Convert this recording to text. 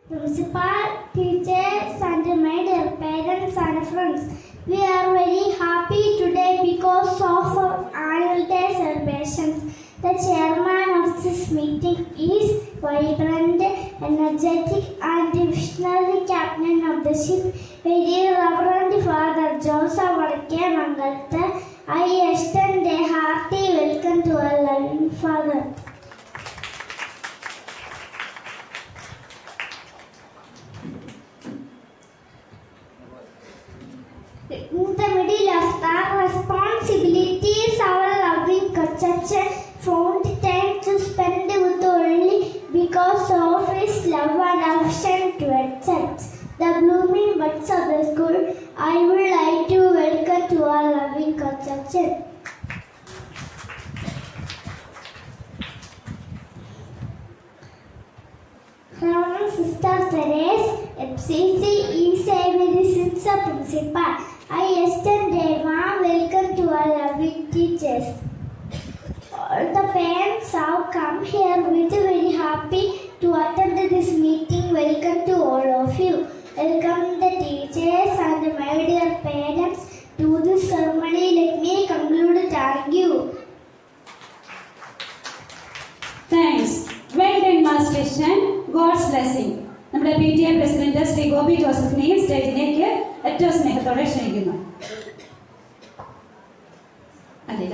Principal, teachers, and my dear parents and friends, we are very happy today because of our annual day celebrations. The chairman of this meeting is vibrant, energetic, and visionary captain of the ship, very Reverend Father Joseph Vadake Mangalatha. I extend a hearty welcome to our loving Father. In the middle of the responsibilities, our loving church found time to spend with only because of his love and affection towards us, the blooming buds of the school. I would like to welcome to our loving church. Reverend Sister Therese, FCC is a very sincere principal. I extend a warm welcome to our loving teachers. All the parents have come here with very happy to attend this meeting. Welcome to all of you. Welcome the teachers and my dear parents to this ceremony. Let me conclude. Thank you. Thanks. Well done, Master Shan. God's blessing. നമ്മുടെ PTA president Shri Gopi ജോസഫിനെയും സ്റ്റേജിലേക്ക് ഏറ്റവും സ്നേഹത്തോടെ ക്ഷണിക്കുന്നു. അതെ.